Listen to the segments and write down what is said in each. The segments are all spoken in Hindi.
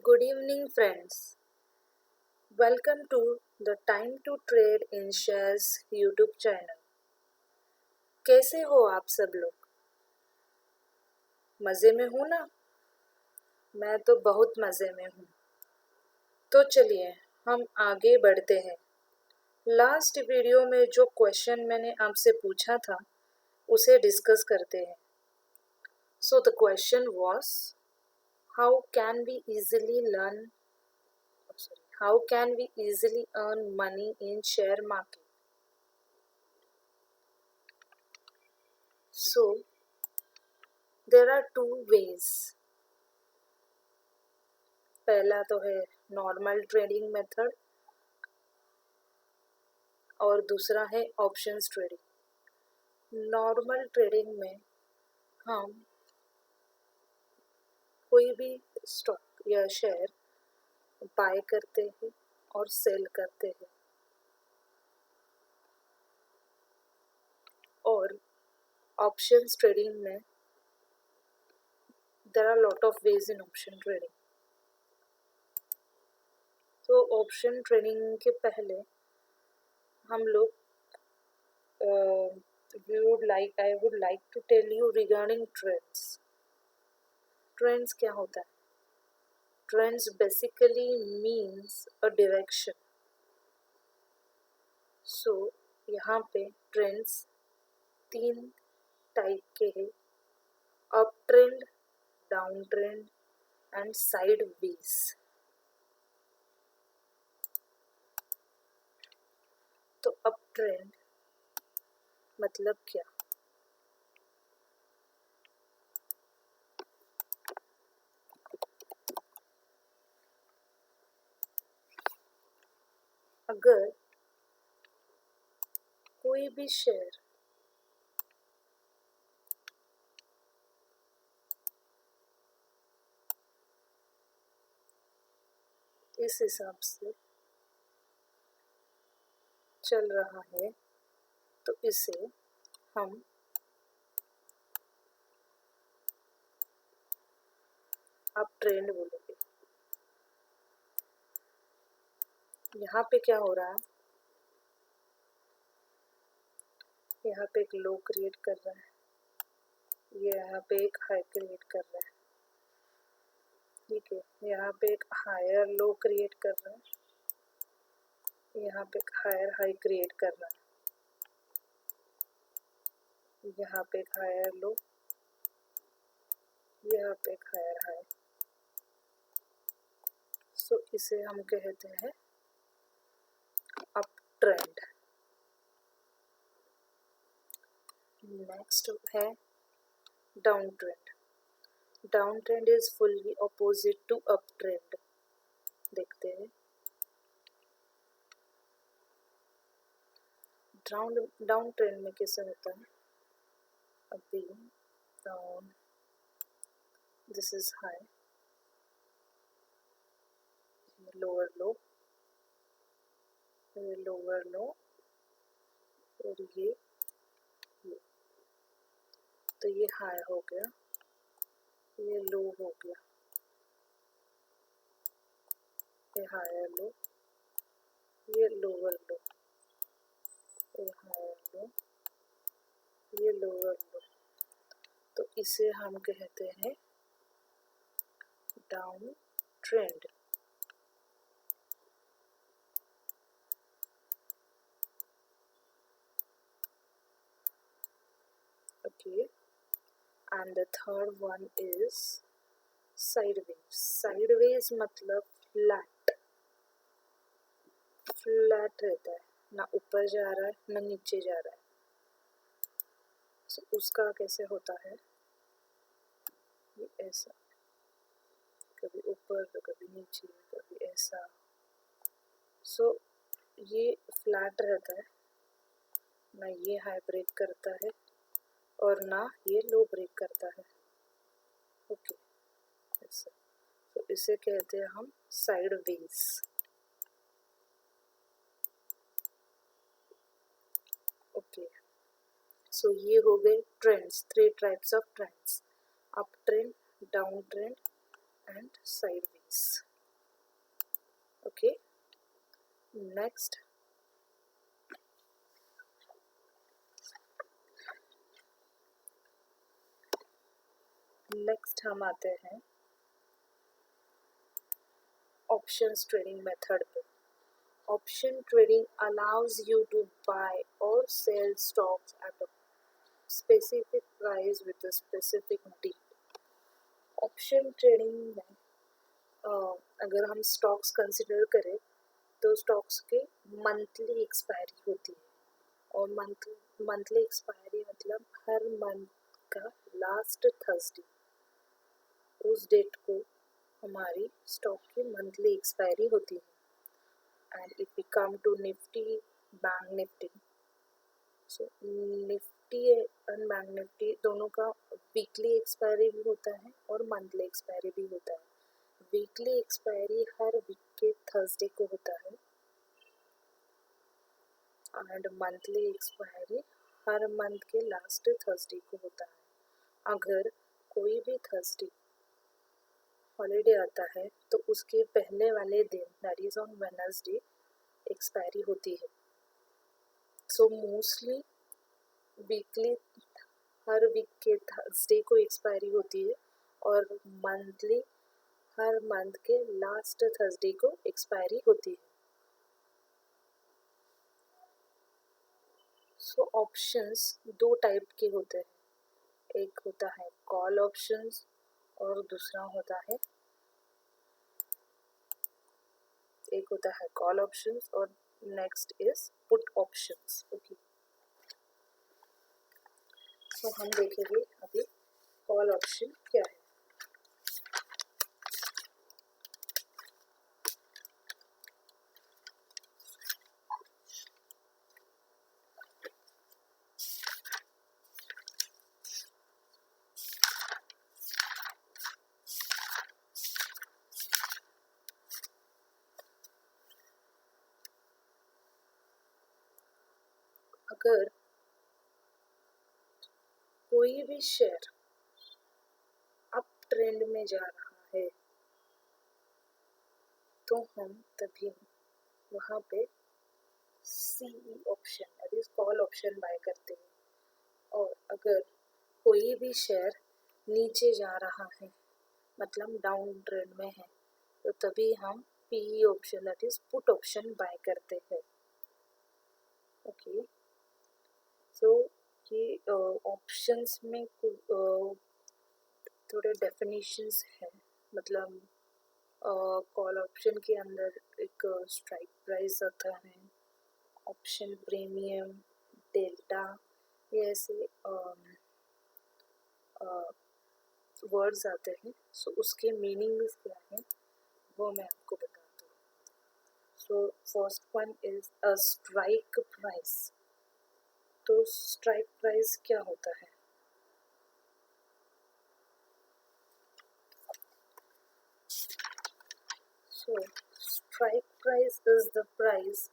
Good evening, friends. Welcome to the Time to Trade in Shares YouTube channel. कैसे हो आप सब लोग? मज़े में हो ना? मैं तो बहुत मज़े में हूँ। तो चलिए हम आगे बढ़ते हैं। लास्ट वीडियो में जो क्वेश्चन मैंने आपसे पूछा था उसे डिस्कस करते हैं। So the question was, how can we easily earn money in share market? So there are two ways. पहला तो है नॉर्मल ट्रेडिंग मेथड और दूसरा है ऑप्शंस ट्रेडिंग। नॉर्मल ट्रेडिंग में हम कोई भी स्टॉक या शेयर बाय करते हैं और सेल करते हैं, और ऑप्शंस ट्रेडिंग में there are lot of ways in option trading. तो ऑप्शन ट्रेडिंग के पहले हम लोग I would like to tell you regarding trends. Trends क्या होता है? Trends basically means a direction. So यहाँ पे ट्रेंड्स तीन टाइप के हैं: up trend, down trend and side ways अप ट्रेंड मतलब क्या? अगर कोई भी शेयर इस हिसाब से चल रहा है तो इसे हम अप ट्रेंड बोलेंगे। यहाँ पे क्या हो रहा है? यहाँ पे एक लो क्रिएट कर रहा है, ये यहाँ पे एक हाई क्रिएट कर रहा है, ठीक है। यहाँ पे एक हायर लो क्रिएट कर रहा है, यहाँ पे एक हायर हाई क्रिएट कर रहा है, यहाँ पे एक हायर लो, यहाँ पे एक हायर हाई। सो इसे हम कहते हैं अप ट्रेंड। नेक्स्ट है down trend. Down trend is fully opposite to up trend. देखते हैं डाउन ट्रेंड में कैसे होता है। अभी down, this is high, lower low, lower low, और ये तो ये हाई हो गया, ये लो हो गया, ये हायर लो, ये लोअर लो, ये हायर लो, ये लोअर लो। तो इसे हम कहते हैं down trend. Okay, and the third one is sideways. Sideways मतलब फ्लैट रहता है, ना ऊपर जा रहा है ना नीचे जा रहा है। So, उसका कैसे होता है? ये ऐसा, कभी ऊपर तो कभी नीचे, कभी ऐसा। So, ये फ्लैट रहता है, ना ये हाई ब्रेक करता है और ना ये लो ब्रेक करता है। ओके, ऐसा। तो इसे कहते हैं हम साइडवेज। ओके, सो ये हो गए trends, 3 types of trends: up trend, down trend and sideways. Okay, next हम आते हैं ऑप्शंस ट्रेडिंग मेथड पे। Option trading allows you to buy और sell stocks at a specific price with a specific date. Option trading में अगर हम स्टॉक्स कंसिडर करें तो स्टॉक्स के मंथली एक्सपायरी होती है, और मंथली एक्सपायरी मतलब हर मंथ का लास्ट थर्सडे, उस डेट को हमारी स्टॉक की मंथली एक्सपायरी होती है। And if we come to Nifty, bank Nifty, so Nifty and bank Nifty दोनों का वीकली एक्सपायरी भी होता है और मंथली एक्सपायरी भी होता है। वीकली एक्सपायरी हर वीक के थर्सडे को होता है and monthly expiry her month के लास्ट थर्सडे को होता है। अगर कोई भी थर्सडे हॉलीडे आता है तो उसके पहले वाले दिन, that is on Wednesday, expiry होती है। सो मोस्टली वीकली हर वीक के थर्सडे को एक्सपायरी होती है और मंथली हर मंथ के लास्ट थर्सडे को एक्सपायरी होती है। सो ऑप्शंस दो टाइप के होते हैं, एक होता है कॉल ऑप्शंस और दूसरा होता है कॉल ऑप्शंस और next is put options. Okay, तो हम देखेंगे अभी कॉल ऑप्शन क्या है। अगर कोई भी शेयर अप ट्रेंड में जा रहा है तो हम तभी वहाँ पे CE option that is call option buy करते हैं, और अगर कोई भी शेयर नीचे जा रहा है मतलब डाउन ट्रेंड में है तो तभी हम PE option that is put option buy करते हैं। ओके, सो ये ऑप्शंस में थोड़े डेफिनेशंस हैं, मतलब कॉल ऑप्शन के अंदर एक स्ट्राइक प्राइस आता है, ऑप्शन प्रीमियम, डेल्टा, ये ऐसे वर्ड्स आते हैं। सो उसके मीनिंग क्या है वो मैं आपको बताता हूँ। So first one is a strike price. तो स्ट्राइक प्राइस क्या होता है? So, strike price is the price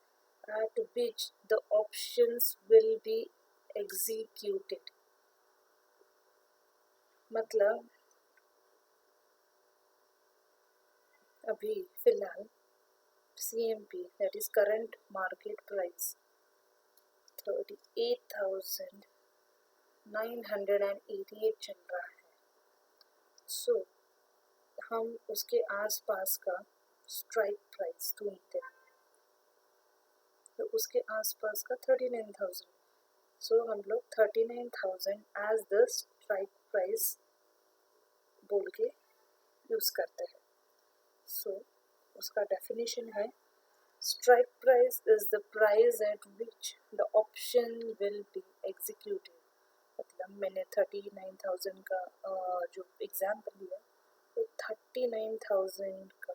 at which the options will be executed. मतलब अभी फिलहाल CMP that is current market price 38,988 चल रहा है। So, हम उसके आसपास का स्ट्राइक प्राइस ढूंढते हैं, तो उसके आसपास का 39,000। सो हम लोग 39,000 एज द स्ट्राइक प्राइस बोल के यूज़ करते हैं। सो उसका डेफिनेशन है strike price is the price at which the option will be executed. मतलब मैंने 39,000 का जो एग्जाम्पल लिया वो 39,000 का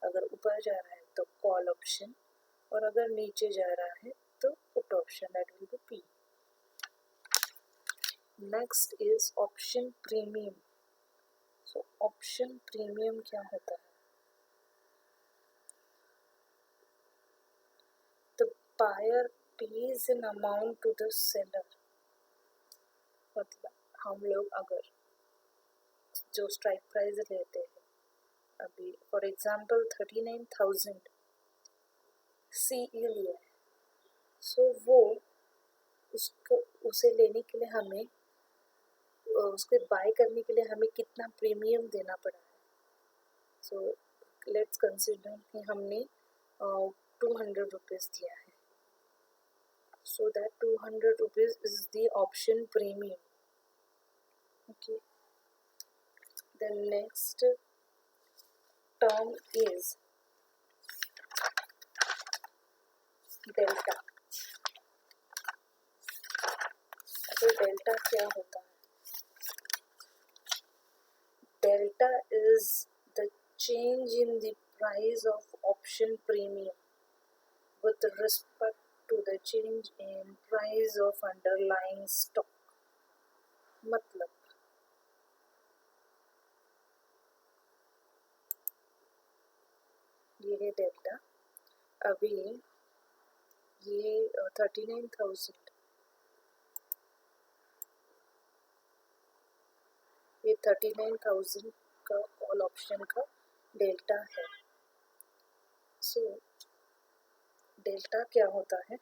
अगर ऊपर जा रहा है तो कॉल ऑप्शन, और अगर नीचे जा रहा है तो put option that will be P. Next is option premium. So option premium क्या होता है? The buyer pays an amount to the seller. मतलब हम लोग अगर जो स्ट्राइक प्राइस लेते हैं, अभी फॉर एग्जांपल 39,000 CE लिया है, सो वो उसको उसे लेने के लिए हमें उसको बाय करने के लिए हमें कितना प्रीमियम देना पड़ा है. सो लेट्स कंसिडर कि हमने 200 रुपीज़ दिया है. So that 200 rupees is the option premium. Okay. The next term is delta. तो delta क्या होता है? Delta is the change in the price of option premium with respect to the change in price of underlying stock. मतलब ये है डेल्टा. अभी ये 39,000, ये 39,000 का कॉल ऑप्शन का डेल्टा है. सो डेल्टा क्या होता है?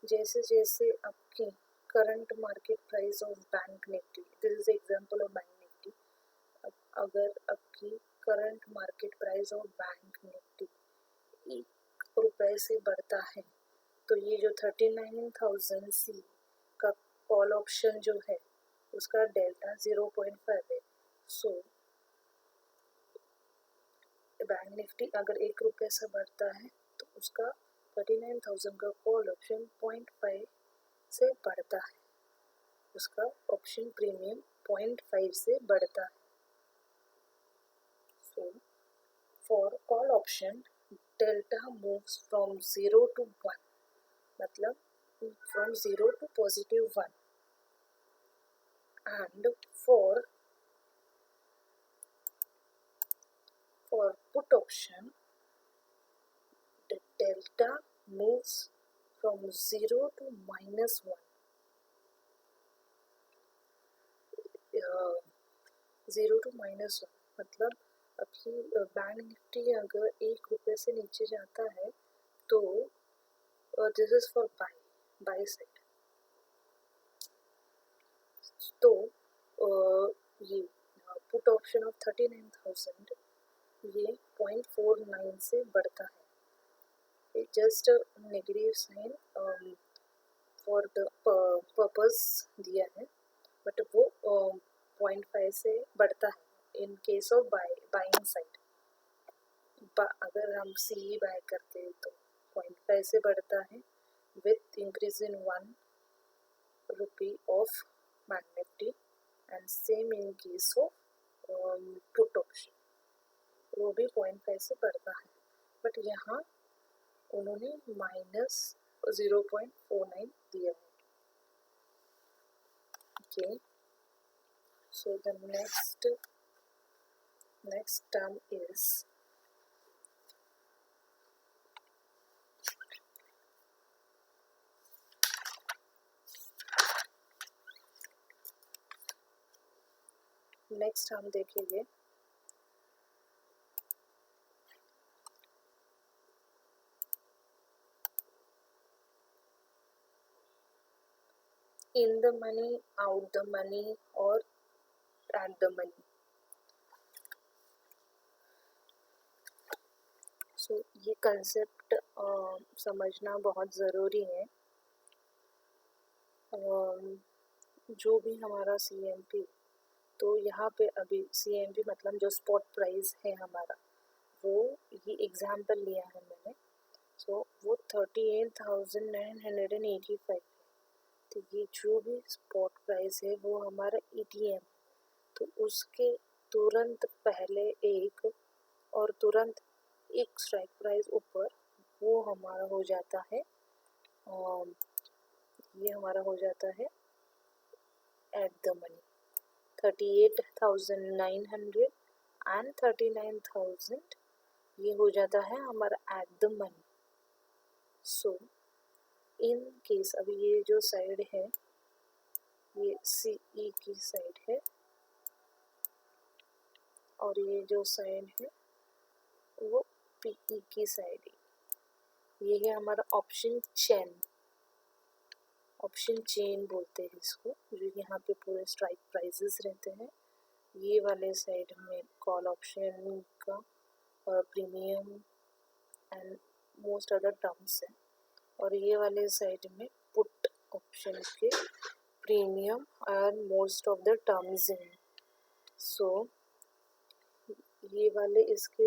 जैसे जैसे आपकी current market price of bank Nifty, this is example of bank Nifty. अगर आपकी current market price of bank Nifty ₹1 से बढ़ता है तो ये जो 39,000 C का कॉल ऑप्शन जो है उसका डेल्टा 0.5 है. सो बैंक निफ्टी अगर ₹1 से बढ़ता है तो उसका 39,000 का कॉल ऑप्शन 0.5 से बढ़ता है, उसका ऑप्शन प्रीमियम 0.5 से बढ़ता है. So for call option delta moves from 0 to 1, मतलब from 0 to +1. And for put option the delta moves from 0 to -1. 0 to -1 मतलब अभी बैंक निफ्टी अगर ₹1 से नीचे जाता है तो this is for by side. तो ये पुट ऑप्शन ऑफ 39,000 ये 0.49 से बढ़ता है. Just negative sign for the purpose दिया है, बट वो 0.5 से बढ़ता है in case of buying side. अगर हम CE बाय करते हैं तो 0.5 से बढ़ता है with increase in ₹1 of bank Nifty. And same in case of put option, वो भी 0.5 से बढ़ता है, बट यहाँ उन्होंने -0.49 दिया है. Okay, so the next term is next हम देखेंगे in the money, out the money और एट द मनी. सो ये कंसेप्ट समझना बहुत ज़रूरी है. जो भी हमारा CMP, तो यहाँ पे अभी CMP मतलब जो स्पॉट प्राइस है हमारा, वो ये एग्जाम्पल लिया है मैंने. सो वो 38,985 है. तो ये जो भी स्पॉट प्राइस है वो हमारा ETM, तो उसके तुरंत पहले एक और तुरंत एक स्ट्राइक प्राइस ऊपर वो हमारा हो जाता है, ये हमारा हो जाता है एट द मनी. 38,900 एंड 39,000 ये हो जाता है हमारा at the money. So in case अभी ये जो साइड है ये CE की साइड है और ये जो साइड है वो PE की साइड है. ये है हमारा ऑप्शन चेन, ऑप्शन चेन बोलते हैं इसको, जो यहाँ पे पूरे स्ट्राइक प्राइजेस रहते हैं। ये वाले साइड में कॉल ऑप्शन का premium and most other terms है, और ये वाले साइड में पुट ऑप्शन के premium and most of the terms हैं। सो ये वाले इसके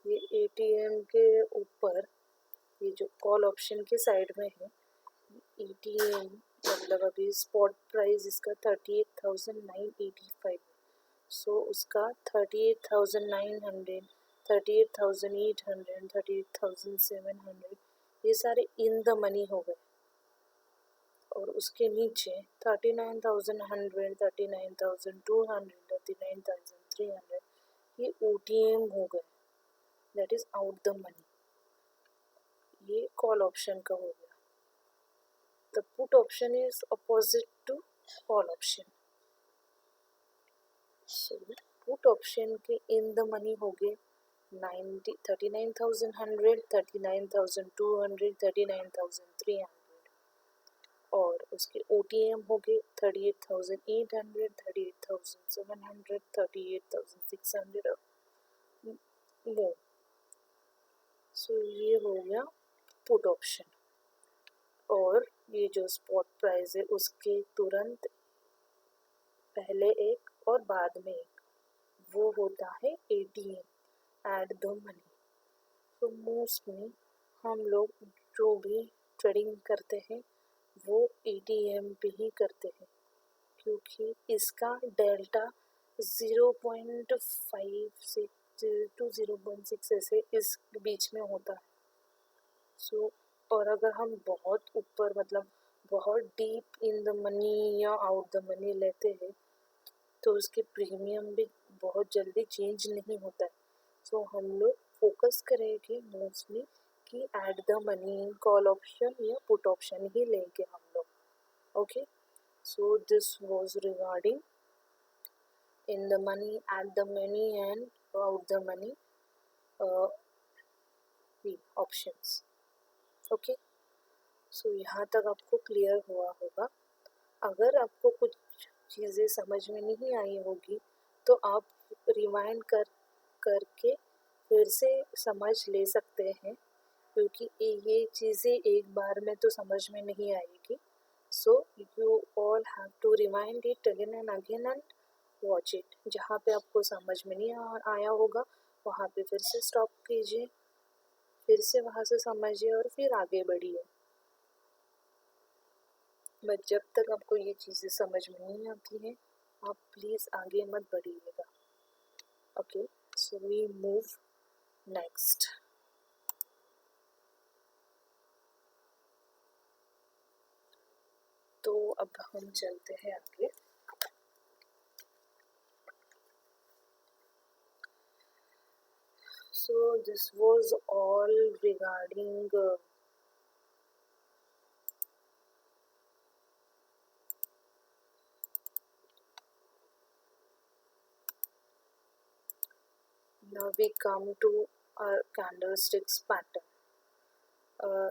ये एटीएम के ऊपर, ये जो कॉल ऑप्शन के साइड में है एटीएम, मतलब अभी स्पॉट प्राइस इसका 38,985, सो उसका 38,900, 38,800, 38,700 ये सारे इन द मनी हो गए। और उसके नीचे 39,100, 39,200, 39,300 ये OTM हो गए, that is out the money. ये कॉल ऑप्शन का हो गया। The put option is opposite to call option. So put option के इन द मनी हो गए 39,100, 39,200, 39,300, और उसके OTM हो गए 38,800, 38,700, 38,600 मोर। सो ये हो गया पुट ऑप्शन। और ये जो स्पॉट प्राइस है उसके तुरंत पहले एक और बाद में एक, वो होता है ATM, एट द मनी। तो मोस्टली हम लोग जो भी ट्रेडिंग करते हैं वो ATM पे ही करते हैं, क्योंकि इसका डेल्टा 0.5 to 0.6 ऐसे इस बीच में होता है। सो और अगर हम बहुत ऊपर मतलब बहुत डीप इन द मनी या आउट द मनी लेते हैं तो उसके प्रीमियम भी बहुत जल्दी चेंज नहीं होता है। सो हम लोग फोकस करेंगे मोस्टली कि at the money call option या पुट ऑप्शन ही लेंगे हम लोग। Okay, so this was regarding in the money, at the money and out the money options. Okay, so यहाँ तक आपको क्लियर हुआ होगा। अगर आपको कुछ चीज़ें समझ में नहीं आई होगी तो आप रिवाइंड करके फिर से समझ ले सकते हैं, क्योंकि ये चीज़ें एक बार में तो समझ में नहीं आएगी। So you all have to rewind it again and watch it. जहाँ पे आपको समझ में नहीं आया होगा वहाँ पे फिर से स्टॉप कीजिए, फिर से वहाँ से समझिए और फिर आगे बढ़िए। बट जब तक आपको ये चीज़ें समझ में नहीं आती हैं आप प्लीज़ आगे मत बढ़िएगा। Okay, so we move next. तो अब हम चलते हैं आगे। So this was all regarding now we come to our candlesticks pattern.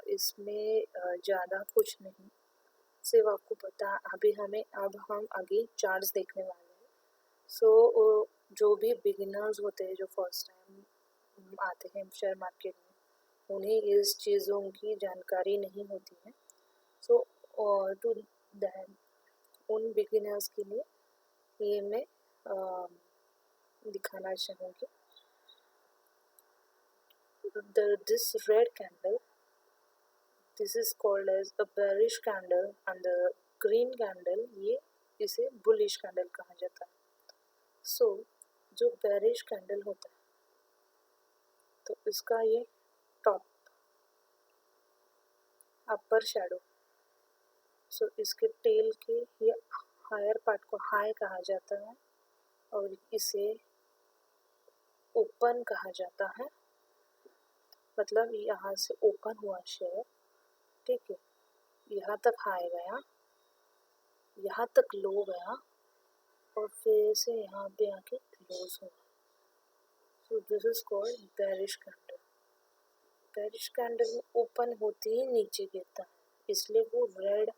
इसमें ज़्यादा कुछ नहीं, सिर्फ आपको पता अभी अब हम आगे चार्ट्स देखने वाले हैं। सो जो भी बिगिनर्स होते हैं जो फर्स्ट टाइम आते हैं शेयर मार्केट में, उन्हें इस चीज़ों की जानकारी नहीं होती है। सो टू दैट उन बिगिनर्स के लिए ये मैं दिखाना चाहूँगी। This red candle, this is called as a bearish candle, and the green candle ये इसे bullish candle कहा जाता है। सो जो bearish candle होता है तो इसका ये टॉप अपर शैडो, सो इसके टेल के ये हायर पार्ट को हाई कहा जाता है और इसे ओपन कहा जाता है। मतलब यहाँ से ओपन हुआ शेयर, ठीक है, यहाँ तक हाई गया, यहाँ तक लो गया और फिर से यहाँ पे आके क्लोज हुआ। So this is called bearish candle. Bearish candle में ओपन होते ही नीचे गिरता है, इसलिए वो रेड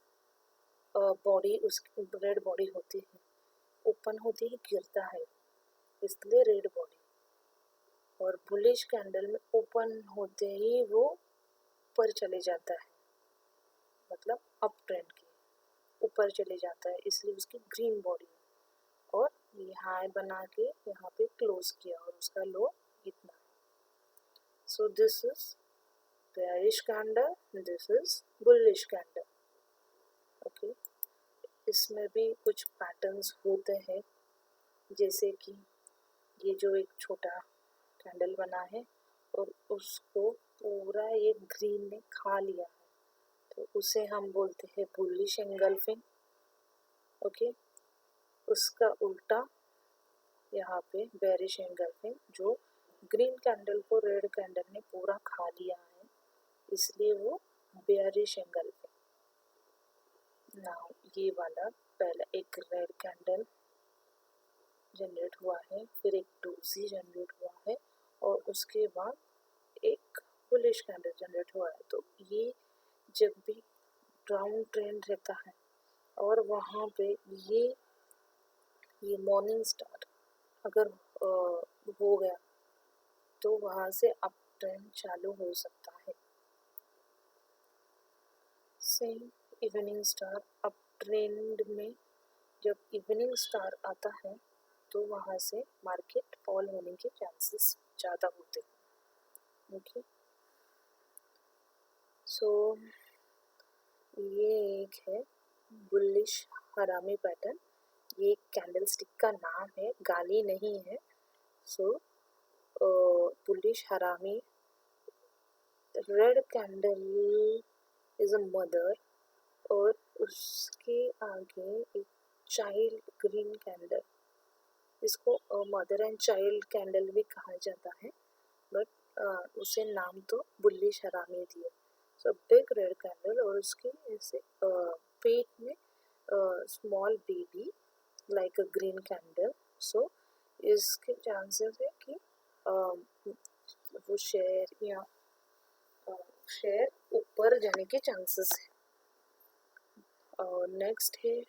बॉडी, उसकी रेड बॉडी होती है, ओपन होते ही गिरता है इसलिए रेड बॉडी। और बुलिश कैंडल में ओपन होते ही वो ऊपर चले जाता है, मतलब अप ट्रेंड के ऊपर चले जाता है, इसलिए उसकी ग्रीन बॉडी है। और ये हाई बना के यहाँ पे क्लोज किया और उसका लो इतना है। So this is bearish candle, this is bullish candle. Okay, इसमें भी कुछ पैटर्न्स होते हैं, जैसे कि ये जो एक छोटा कैंडल बना है और उसको पूरा ये ग्रीन ने खा लिया है, तो उसे हम बोलते हैं बुलिश एंगल्फिंग। ओके, उसका उल्टा यहाँ पे बेरिश एंगल्फिंग, जो ग्रीन कैंडल को रेड कैंडल ने पूरा खा लिया है, इसलिए वो बेरिश एंगल्फिंग। नाउ ये वाला पहला एक रेड कैंडल जनरेट हुआ है, फिर एक डोजी जनरेट हुआ है और उसके बाद एक बुलिश कैंडल जनरेट हुआ है। तो ये जब भी डाउन ट्रेंड रहता है और वहाँ पे ये मॉर्निंग स्टार अगर हो गया तो वहाँ से अप ट्रेंड चालू हो सकता है। Same evening star, up trend में जब इवनिंग स्टार आता है तो वहाँ से मार्केट फॉल होने के चांसेस ज़्यादा होते हैं। ओके, सो ये एक है बुलिश हरामी पैटर्न, ये कैंडल स्टिक का नाम है, गाली नहीं है। So bullish harami, red candle is a mother और उसके आगे एक चाइल्ड ग्रीन कैंडल, इसको मदर एंड चाइल्ड कैंडल भी कहा जाता है, बट उसे नाम तो बुलिश हरामी दिए। सो बिग रेड कैंडल और उसके ऐसे पेट में small baby like a green candle. So इसके चांसेस है कि वो शेयर या शेयर ऊपर जाने के चांसेस है। नेक्स्ट है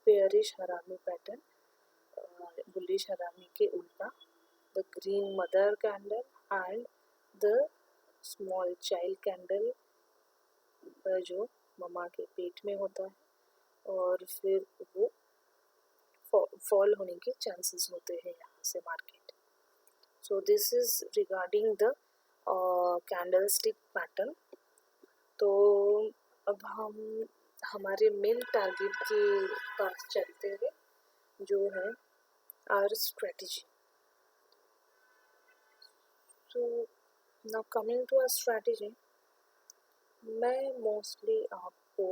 बेरिश हरामी पैटर्न, बुलिश हरामी के उल्टा, the green mother candle and the small child candle, जो ममा के पेट में होता है और फिर वो फॉल होने के चांसेस होते हैं यहाँ से market. So this is regarding the candle stick pattern. तो अब हम हमारे मेन टारगेट के पास चलते हैं, जो है our strategy. So now coming to our strategy, मैं मोस्टली आपको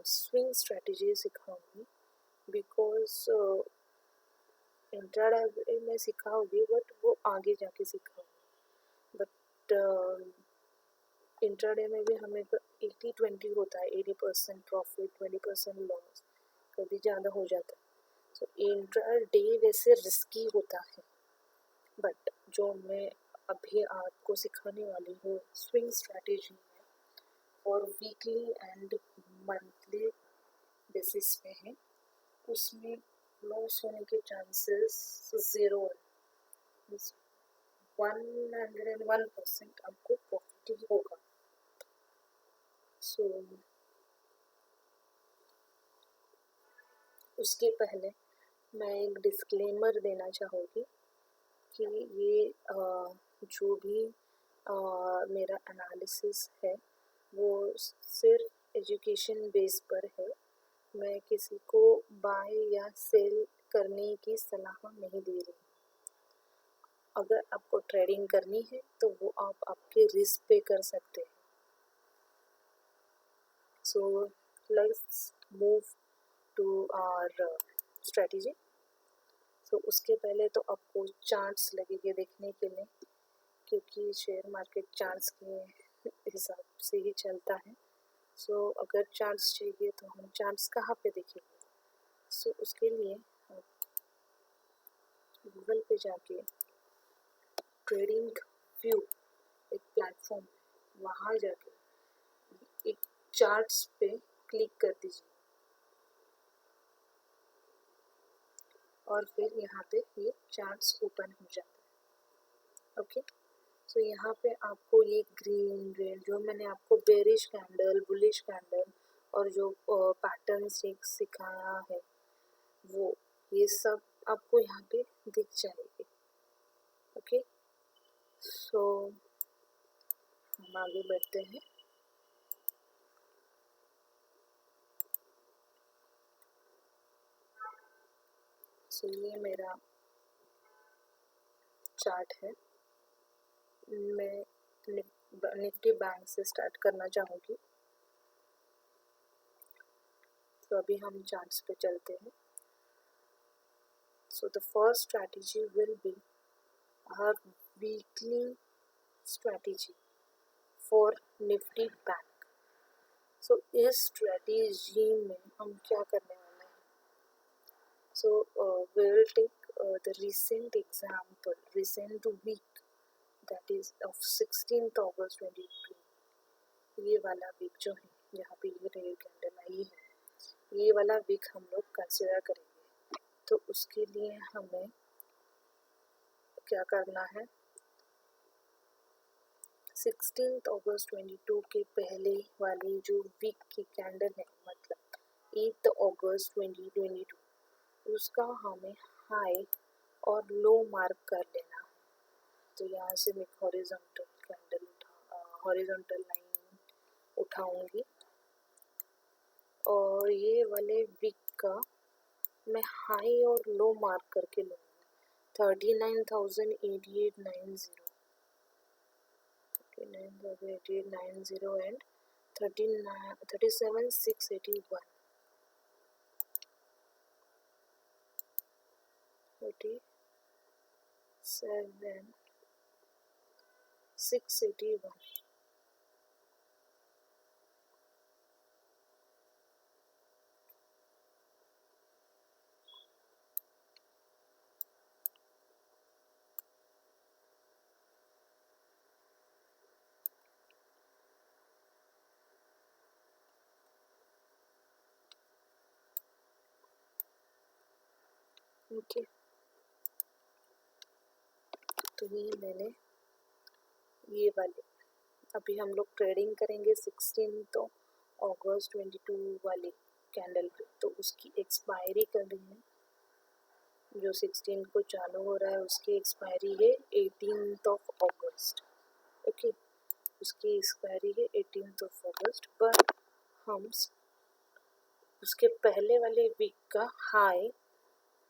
स्विंग स्ट्रेटजी सिखाऊंगी, बिकॉज इंट्राडे में सिखाऊंगी बट वो आगे जाके सिखाऊंगी। बट इंट्राडे में भी हमें 80-20 होता है, 80% प्रॉफिट 20% लॉस, कभी ज़्यादा हो जाता है। सो इंट्राडे वैसे रिस्की होता है, बट जो मैं अभी आपको सिखाने वाली हूँ स्विंग स्ट्रैटेजी है और वीकली एंड मंथली बेसिस पे है, उसमें लॉस होने के चांसेस 0 है, 101% आपको प्रॉफिट ही होगा। सो उसके पहले मैं एक डिस्क्लेमर देना चाहूँगी कि ये जो भी मेरा एनालिसिस है वो सिर्फ एजुकेशन बेस पर है, मैं किसी को बाय या सेल करने की सलाह नहीं दे रही। अगर आपको ट्रेडिंग करनी है तो वो आप आपके रिस्क पे कर सकते हैं। So let's move to our strategy. तो उसके पहले तो आपको चार्ट्स लगेंगे देखने के लिए, क्योंकि शेयर मार्केट चार्ट्स के हिसाब से ही चलता है। सो अगर चार्ट्स चाहिए तो हम चार्ट्स कहाँ पे देखेंगे? सो उसके लिए आप गूगल पे जाके ट्रेडिंग व्यू एक प्लेटफॉर्म है, वहाँ जाके एक चार्ट्स पे क्लिक कर दीजिए और फिर यहाँ पे ये चार्ट्स ओपन हो जाता है। ओके, सो यहाँ पे आपको ये ग्रीन रेड जो मैंने आपको बेरिश कैंडल, बुलिश कैंडल और जो पैटर्न सिखाया है वो ये सब आपको यहाँ पे दिख जाएगी। ओके, सो हम आगे बढ़ते हैं। सो ये मेरा चार्ट है। मैं निफ्टी बैंक से स्टार्ट करना चाहूँगी। तो अभी हम चार्ट्स पे चलते हैं। So the first strategy will be our weekly strategy for Nifty Bank. So इस strategy में हम क्या करने वाले हैं? So we will take the recent example, recent week, that is of 16th August 2022. ये वाला वीक जो है यहाँ पे ये रेड कैंडल आई है, ये वाला वीक हम लोग कंसिडर करेंगे। तो उसके लिए हमें क्या करना है, 16 अगस्त 22 के पहले वाली जो वीक की कैंडल है, मतलब 8 अगस्त 2022, उसका हमें हाई और लो मार्क कर लेना है। तो यहाँ से मैं हॉरिजॉन्टल कैंडल हॉरिजॉन्टल लाइन उठाऊंगी और ये वाले वीक का मैं हाई और लो मार्क करके लूँगी 39,8890 and 37,681 37,681। ओके, तो ये मैंने ये वाले अभी हम लोग ट्रेडिंग करेंगे 16 अगस्त 22 वाली कैंडल पे। तो उसकी एक्सपायरी कर रही है, जो 16 को चालू हो रहा है उसकी एक्सपायरी है 18 अगस्त। ओके, उसकी एक्सपायरी है 18 अगस्त, पर हम उसके पहले वाले वीक का हाई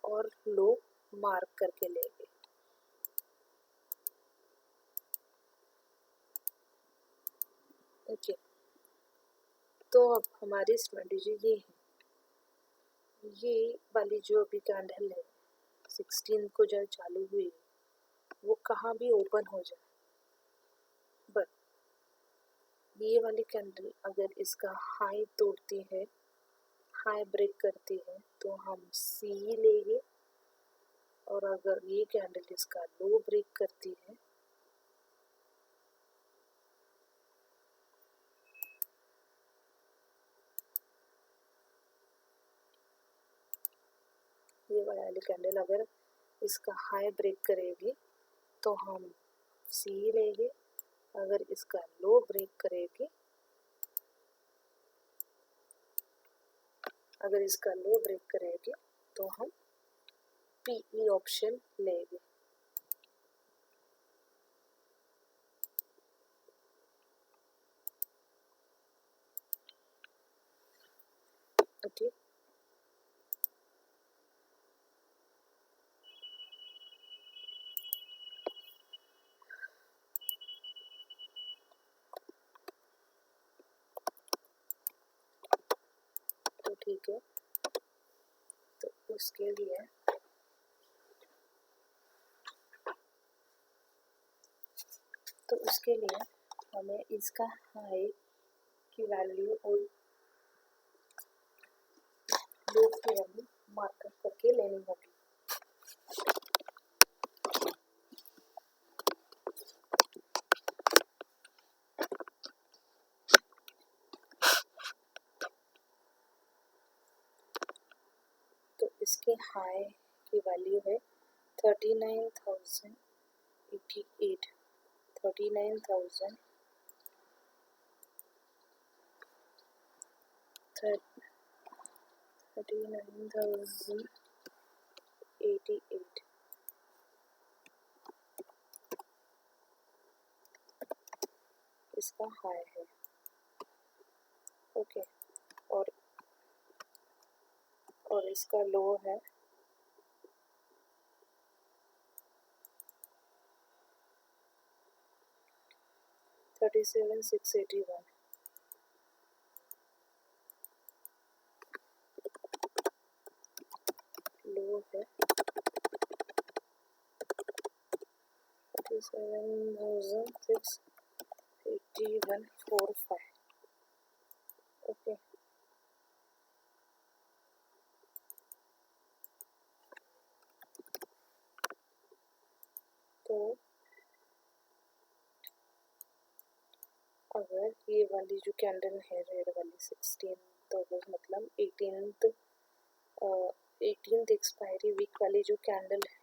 और लो मार्क करके लेंगे। ओके, तो अब हमारी स्ट्रेटेजी ये है, ये वाली जो अभी कैंडल है 16 को जो चालू हुई वो कहाँ भी ओपन हो जाए, बट ये वाली कैंडल अगर इसका हाई तोड़ती है, हाई ब्रेक करती है, तो हम सी लेंगे, और अगर ये कैंडल इसका लो ब्रेक करती है ये वाली कैंडल अगर इसका हाई ब्रेक करेगी तो हम सी लेंगे, अगर इसका लो ब्रेक करेगी, अगर इसका लो ब्रेक करेगी तो हम पीई ऑप्शन लेंगे। ओके, तो ठीक है, तो उसके लिए हमें इसका हाई की वैल्यू और लो की वैल्यू मार्क करके लेनी होगी। इसकी हाई की वैल्यू है 39,088 39,000 39,088 इसका हाई है। ओके, और इसका लो है 37,681। लो है 37,681.45। ओके, तो अगर ये वाली जो कैंडल है रेड वाली 16th अगस्त मतलब 18th एक्सपायरी वीक वाली जो कैंडल है,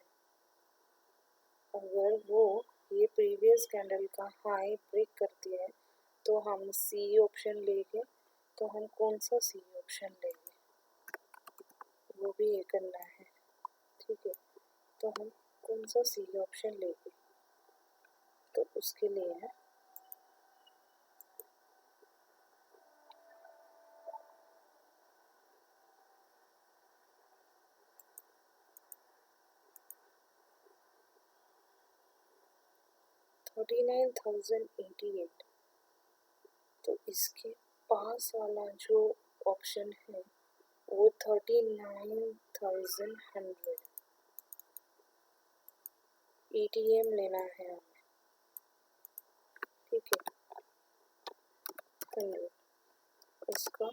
अगर वो ये प्रीवियस कैंडल का हाई ब्रेक करती है तो हम सी ऑप्शन लेंगे। तो हम कौन सा सी ऑप्शन लेंगे वो भी ये करना है। ठीक है, तो हम कौन सा सी ऑप्शन लेंगे, तो उसके लिए है 39,088। तो इसके पास वाला जो ऑप्शन है वो 39,100 ETM लेना है हमें। ठीक है, 100 उसका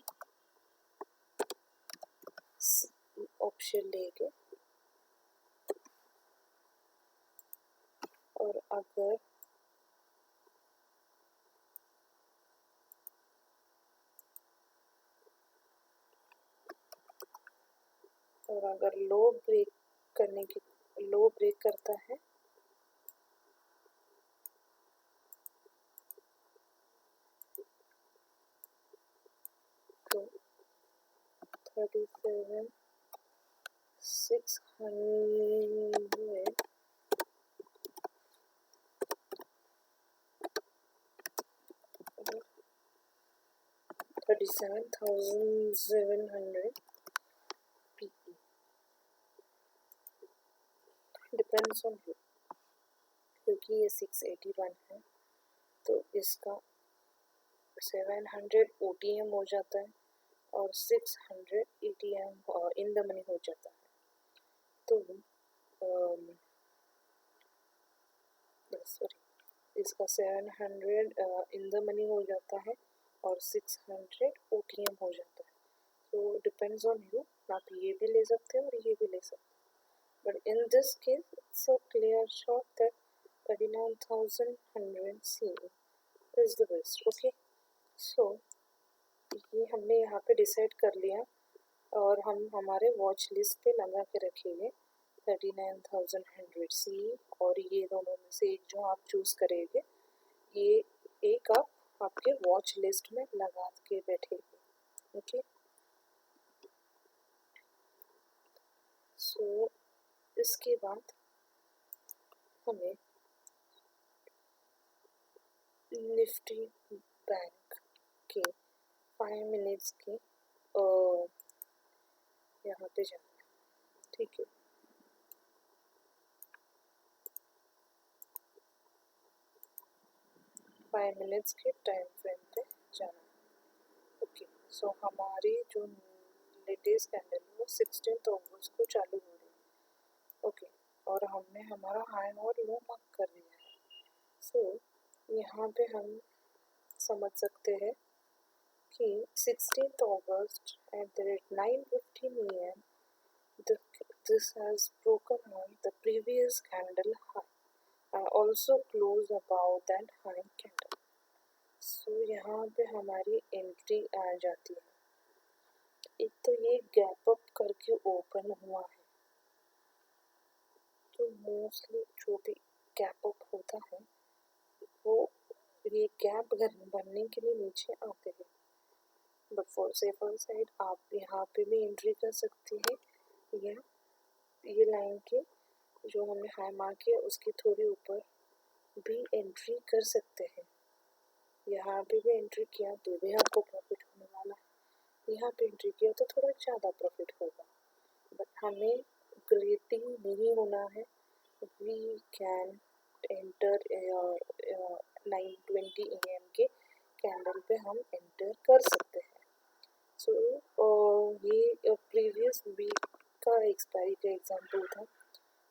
ऑप्शन लेके, और अगर लो ब्रेक करता है तो 37,600 37,700 PE डिपेंड्स ऑन यू, क्योंकि ये 681 है तो इसका 700 OTM हो जाता है और 600 ETM इन द मनी हो जाता है। तो सॉरी, इसका 700 इन द मनी हो जाता है और 600 OTM हो जाता है। तो डिपेंड्स ऑन यू, आप ये भी ले सकते हो और ये भी ले सकते हो, but in this case it's a clear shot that 39,100 C is the best. Okay, so ये हमने यहाँ पे डिसाइड कर लिया और हम हमारे वॉच लिस्ट पे लगा के रखेंगे 39,100 C, और ये दोनों में से एक जो आप चूज करेंगे ये एक आप आपके वॉच लिस्ट में लगा के बैठेंगे। ओके, सो इसके बाद हमें निफ्टी बैंक के 5 मिनट्स के यहाँ पे जाना है। ठीक है, फाइव मिनट्स के टाइम फ्रेम पे जाना है। ओके, सो हमारी जो लेटेस्ट कैंडल है वो 16th अगस्त को चालू हो रही है। ओके, और हमने हमारा हाई और लो मार्क कर दिया है। सो यहाँ पे हम समझ सकते हैं कि 16th August at the rate 9:15 AM this has broken on the previous candle high and also closed above that high candle. So यहाँ पे हमारी एंट्री आ जाती है। एक तो ये गैप अप करके ओपन हुआ है तो मोस्टली जो भी गैप अप होता है वो ये गैप बनने के लिए नीचे आते हैं, बट फॉर सेफर साइड आप यहाँ पे भी एंट्री कर सकते हैं, या ये लाइन के जो हमने हाई मार्क किया उसके थोड़ी ऊपर भी एंट्री कर सकते हैं। यहाँ पे भी एंट्री किया तो भी आपको प्रॉफिट होने वाला है, यहाँ पे एंट्री किया तो थोड़ा ज़्यादा प्रॉफिट होगा, बट हमें ग्रेडी नहीं होना है। वी कैन एंटर 9:20 AM के कैंडल पे हम एंटर कर सकते हैं। सो ये प्रीवियस वीक का एक्सपायरी का एग्जांपल था।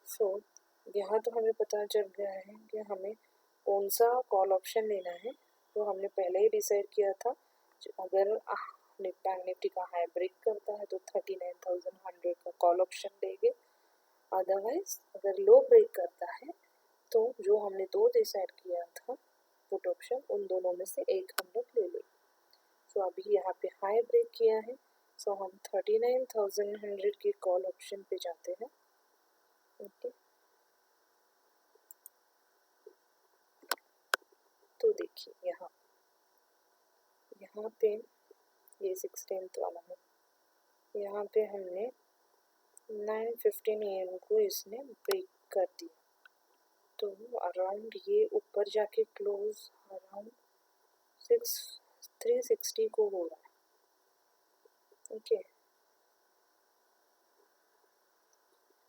सो यहाँ तो हमें पता चल गया है कि हमें कौन सा कॉल ऑप्शन लेना है, तो हमने पहले ही डिसाइड किया था। अगर बैंक निफ्टी का हाई ब्रेक करता है तो 39,100 का कॉल ऑप्शन लेंगे, अदरवाइज अगर लो ब्रेक करता है तो जो हमने दो डिसाइड किया था पुट ऑप्शन, उन दोनों में से एक हम लोग ले लेंगे। सो अभी यहाँ पे हाई ब्रेक किया है, सो हम 39,100 के कॉल ऑप्शन पे जाते हैं। ओके, तो देखिए यहाँ पे ये 16th वाला है, यहाँ पे हमने 9:15 AM को इसने ब्रेक कर दिया, तो अराउंड ये ऊपर जाके क्लोज अराउंड 360 को हो रहा है। ओके,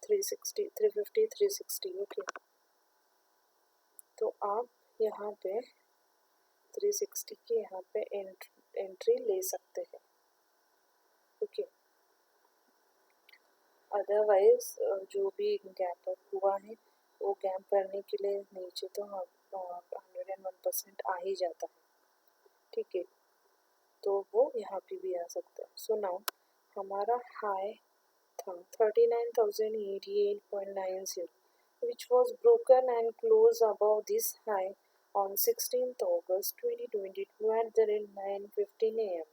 360, 350, 360। ओके, तो आप यहाँ पे 360 के यहाँ पे एंट्री ले सकते हैं। ओके, अदरवाइज जो भी गैप अप हुआ है वो गैप भरने के लिए नीचे तो 101% आ ही जाता है, ठीक है, तो वो यहाँ पे भी आ सकता है। सो नाउ हमारा हाई था 39,088.90, which was broken and closed above this high on 16th August 2022 at the rate 9:15 AM.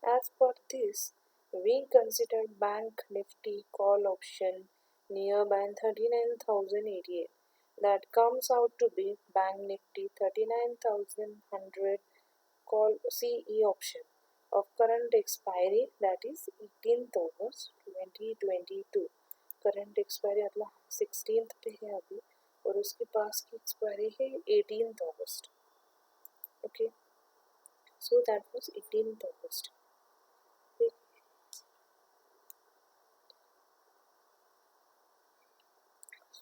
As per this, we consider Bank Nifty call option near band 39,088. That comes out to be Bank Nifty 39,100 call CE option of current expiry, that is 18th August 2022. Current expiry मतलब 16th पे है अभी, और उसके पास की एक्सपायरी है 18th August। Okay, so that was 18th August।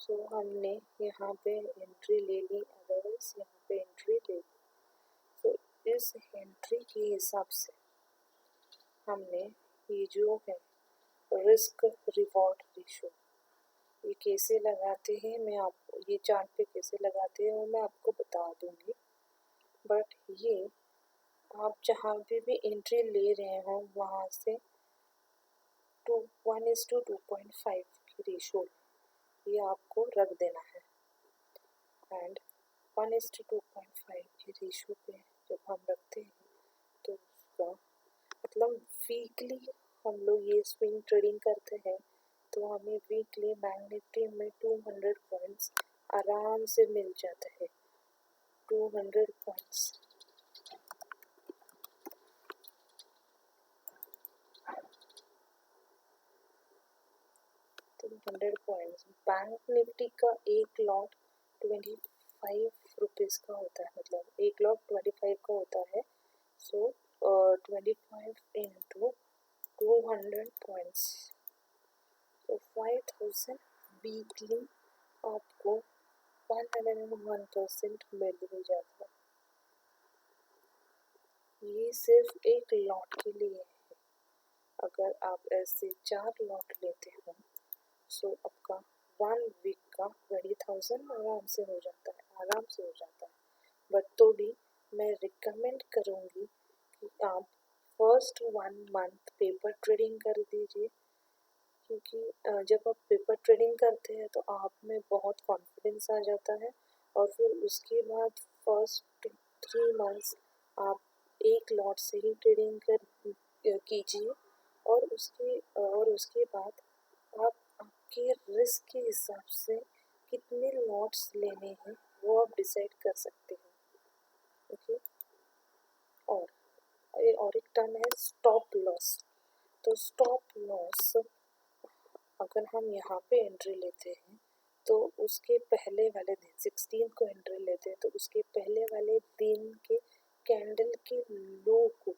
सो हमने यहाँ पे एंट्री ले ली, अदरवाइज यहाँ पे एंट्री ले ली। तो इस एंट्री के हिसाब से हमने ये जो है रिस्क रिवॉर्ड रेशो ये कैसे लगाते हैं, मैं आपको ये चार्ट पे कैसे लगाते हैं वो मैं आपको बता दूंगी, बट ये आप जहाँ पे भी एंट्री ले रहे हो वहाँ से 1:2.5 की रेशो ये आपको रख देना है, एंड 1:2.5 की रेशो पे जब हम रखते हैं तो उसका मतलब वीकली हम लोग ये स्विंग ट्रेडिंग करते हैं, तो हमें वीकली बैंक निफ्टी में 200 पॉइंट्स आराम से मिल जाते हैं। 200 पॉइंट्स 200 पॉइंट्स बैंक निफ्टी का एक लॉट 25 रुपीज़ का होता है, मतलब एक लॉट 25 का होता है। सो 25 इंटू 200 पॉइंट्स, तो 5000 वीकली आपको 101% मिल ही जाता है। ये सिर्फ एक लॉट के लिए है, अगर आप ऐसे 4 लॉट लेते हो सो आपका 1 वीक का 20,000 आराम से हो जाता है, बट तो भी मैं रिकमेंड करूँगी कि आप फर्स्ट 1 मंथ पेपर ट्रेडिंग कर दीजिए, क्योंकि जब आप पेपर ट्रेडिंग करते हैं तो आप में बहुत कॉन्फिडेंस आ जाता है, और फिर उसके बाद फर्स्ट 3 मंथ्स आप एक लॉट से ही ट्रेडिंग कीजिए, और उसके बाद आप आपके रिस्क के हिसाब से कितने लॉट्स लेने हैं वो आप डिसाइड कर सकते हैं। ओके, और एक टर्म है स्टॉप लॉस। तो स्टॉप लॉस अगर हम यहाँ पे एंट्री लेते हैं तो उसके पहले वाले दिन 16 को एंट्री लेते हैं तो उसके पहले वाले दिन के कैंडल के लो को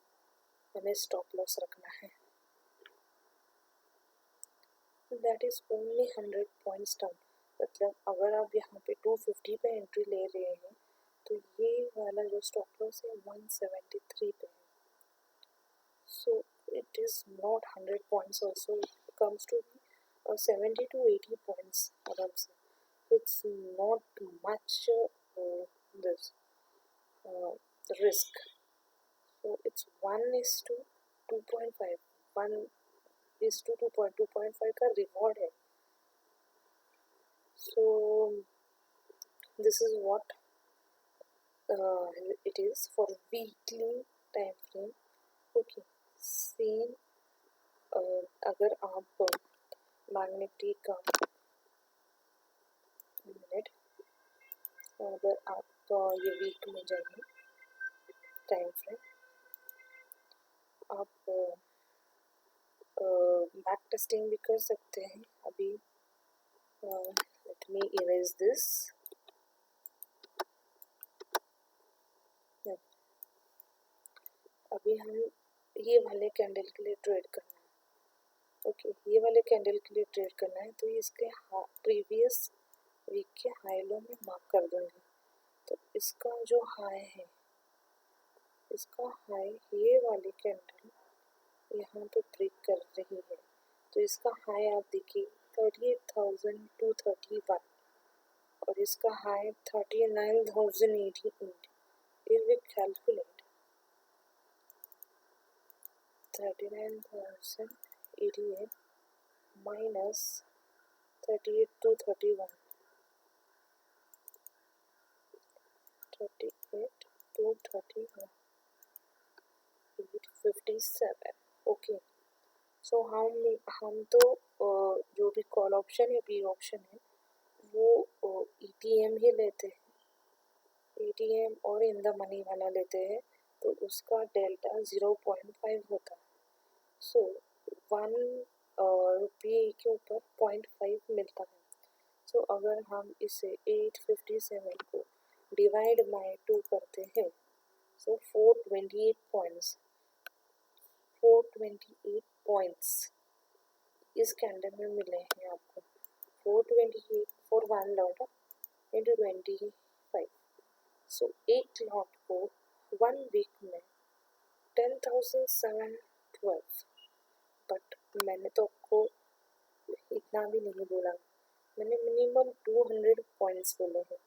हमें स्टॉप लॉस रखना है। That is only 100 points down. मतलब अगर आप यहाँ पे 250 पे एंट्री ले रहे हैं तो ये वाला जो स्टॉप लॉस है 173 पे है। So it is not 100 points also, it comes to 70 to 80 points आराम से। It's not much this risk. So it's 1:2.5, 1:2.5 का रिवॉर्ड है। So this is what it is for weekly time frame. Okay, same अगर आप मैग्नेटिक का मिनट, अगर आप ये वीक में जाइए टाइम फ्रेम, आप बैक टेस्टिंग भी कर सकते हैं। अभी लेट मी इरेज दिस। अभी हम ये वाले कैंडल के लिए ट्रेड करना है। ओके, ये वाले कैंडल के लिए ट्रेड करना है तो इसके प्रीवियस वीक के हाई लो में मार्क कर दूंगी। तो इसका जो हाई है, इसका हाई ये वाली कैंडल यहाँ पे ब्रेक कर रही है तो इसका हाई आप देखिए 38,231 और इसका हाई 39,088। if we calculate 39,088 minus 38,231, 38,231, 857। Okay, so हम तो जो भी कॉल ऑप्शन या पी ऑप्शन है वो ETM ही लेते हैं, ETM और इन द मनी वाला लेते हैं तो उसका डेल्टा 0.5 होता है। सो 1 रुपये के ऊपर 0.5 मिलता है। सो अगर हम इसे 857 को डिवाइड बाय 2 करते हैं सो 428 पॉइंट्स, 428 पॉइंट्स इस कैंडल में मिले हैं आपको। 428 फॉर 1 लॉट इंटू 25। सो एक लॉट को 1 वीक में 10,712। बट मैंने तो आपको इतना भी नहीं बोला, मैंने मिनिमम 200 पॉइंट्स बोले हैं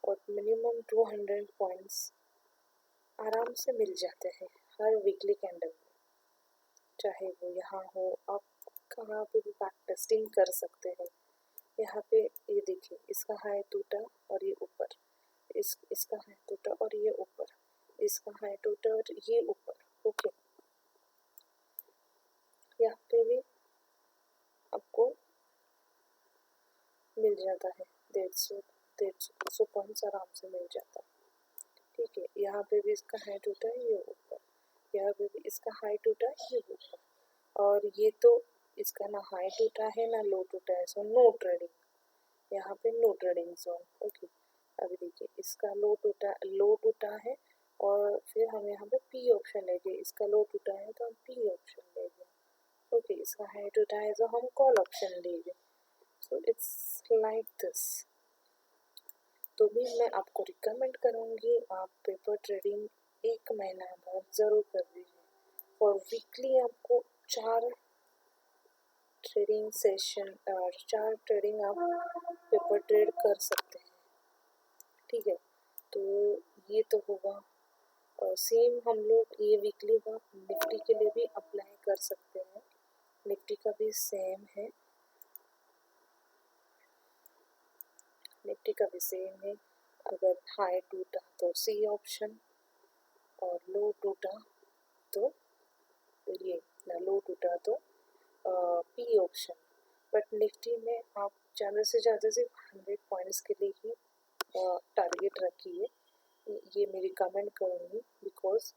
और मिनिमम 200 पॉइंट्स आराम से मिल जाते हैं हर वीकली कैंडल में, चाहे वो यहाँ हो। आप कहाँ पे भी बैक टेस्टिंग कर सकते हैं। यहाँ पे ये देखिए, इसका हाई टूटा और ये ऊपर, इसका हाई टूटा और ये ऊपर, इसका हाई टूटा और ये ऊपर। ओके, यहाँ पे भी आपको मिल जाता है 150 पॉइंट्स आराम से मिल जाता है। ठीक है, यहाँ पे भी इसका हाई टूटा है, ये ऊपर, यहाँ पे भी इसका हाई टूटा है, ये ऊपर, और ये तो इसका ना हाई टूटा है ना लो टूटा है। सो नो ट्रेडिंग, यहाँ पे नो ट्रेडिंग जोन। ओके, अभी देखिए इसका लो टूटा है और फिर हम यहाँ पे पी ऑप्शन लेंगे। इसका लो टूटा है तो हम पी ऑप्शन लेंगे। ओके, इसका हाई टूटा है तो हम कॉल ऑप्शन लेंगे। So it's like this. तो भी मैं आपको रिकमेंड करूँगी आप पेपर ट्रेडिंग 1 महीना बाद ज़रूर कर लीजिए। फॉर वीकली आपको 4 ट्रेडिंग सेशन और 4 ट्रेडिंग आप पेपर ट्रेड कर सकते हैं। ठीक है, तो ये तो होगा। और सेम हम लोग ये वीकली का निफ्टी के लिए भी अप्लाई कर सकते हैं। निफ्टी का भी सेम है, निफ्टी का भी सेम है। अगर हाई टूटा तो सी ऑप्शन और लो टूटा तो ये, लो टूटा तो पी ऑप्शन। बट निफ्टी में आप ज़्यादा से ज़्यादा सिर्फ 100 पॉइंट्स के लिए ही टारगेट रखिए, ये मैं रिकमेंड करूँगी। बिकॉज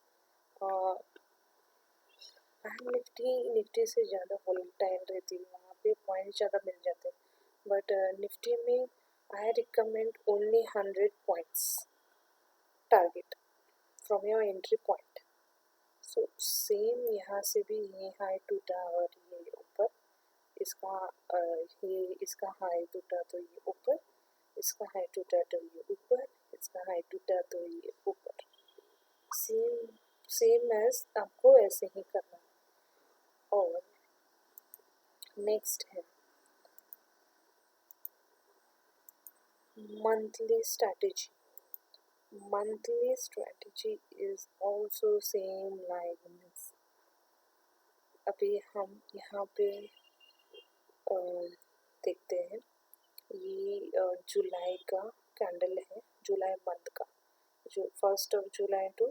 निफ्टी से ज़्यादा वोलेटाइल रहती है, वहाँ पे पॉइंट ज़्यादा मिल जाते हैं। बट निफ्टी में I recommend only 100 points target from your entry point. So same यहाँ से भी ये हाई टूटा और ये ऊपर, इसका ये इसका हाई टूटा तो ये ऊपर, इसका हाई टूटा तो ये ऊपर, इसका हाई टूटा तो ये ऊपर। सेम सेम एज आपको ऐसे ही करना है। और नेक्स्ट है monthly strategy. Monthly strategy is also same like this. अभी हम यहाँ पे देखते हैं, ये जुलाई का कैंडल है, जुलाई मंथ का, जो 1st of July to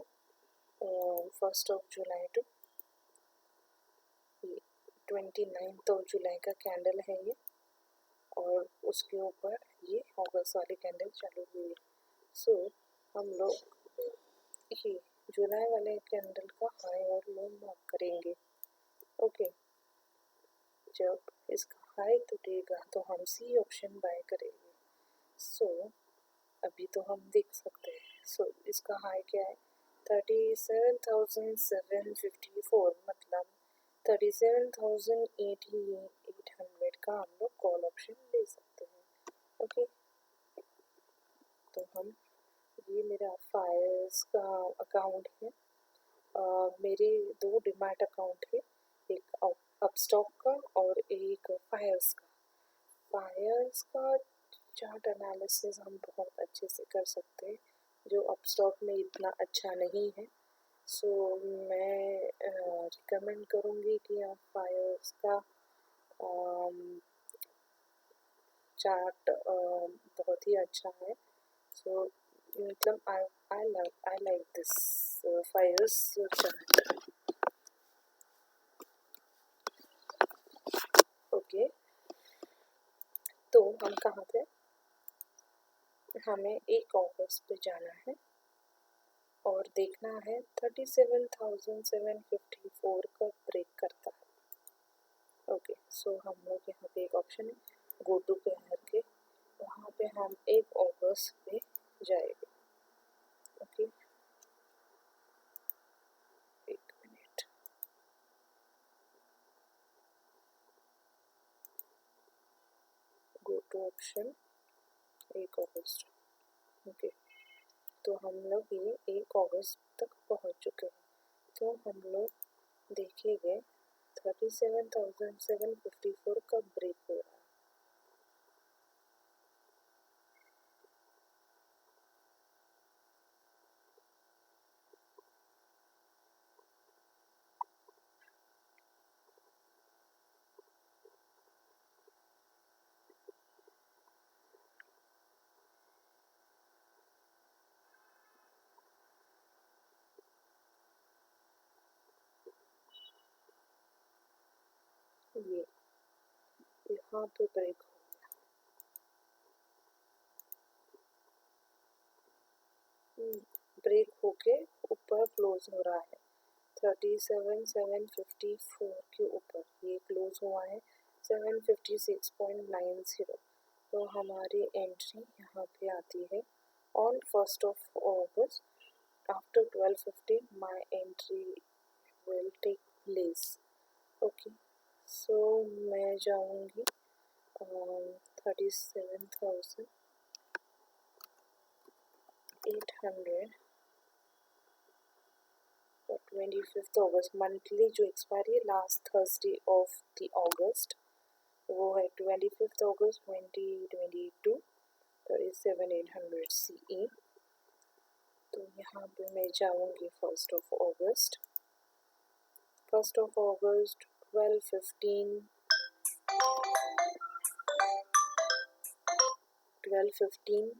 29th of July का कैंडल है ये, और उसके ऊपर ये अगस्त वाली कैंडल चालू हुई है। सो हम लोग ये जुलाई वाले कैंडल का हाई और लो मार्क करेंगे। ओके, जब इसका हाई टूटेगा तो हम सी ऑप्शन बाय करेंगे। सो अभी तो हम देख सकते हैं। सो इसका हाई क्या है, 37,754, मतलब 37,800 का हम लोग कॉल ऑप्शन ले सकते हैं। ओके, तो हम, ये मेरा फायर्स का अकाउंट है। मेरे 2 डिमैट अकाउंट है, एक अपस्टॉक का और एक फायर्स का। फायर्स का चार्ट एनालिसिस हम बहुत अच्छे से कर सकते हैं, जो अपस्टॉक में इतना अच्छा नहीं है। सो मैं रिकमेंड करूँगी कि आप फायर्स का चार्ट बहुत ही अच्छा है। सो मतलब I like this Fyers chart. Okay, तो हम कहाँ थे, हमें 1 अगस्त पे जाना है और देखना है 37,754 का ब्रेक करता है। ओके, सो हम लोग यहाँ पे एक ऑप्शन है गो टू पे करके, वहाँ पे हम 1 अगस्त पे जाएंगे। ओके, एक minute, go to option 1 August. Okay, तो हम लोग ये 1 अगस्त तक पहुँच चुके हैं। तो हम लोग देखेंगे 37,754 का ब्रेक हो रहा है। ये यहाँ पे ब्रेक हो गया, ब्रेक होके ऊपर क्लोज हो रहा है 37,754 के ऊपर, ये क्लोज हुआ है 756.90। तो हमारी एंट्री यहाँ पे आती है on 1st of August after 12:15 my entry will take place. Okay, so मैं जाऊँगी 37,800 और 25th अगस्त मंथली जो एक्सपायरी है last Thursday of the August, वो है 25th अगस्त 2022, 37,800 CE। तो यहाँ पे मैं जाऊँगी 1st of August 12:15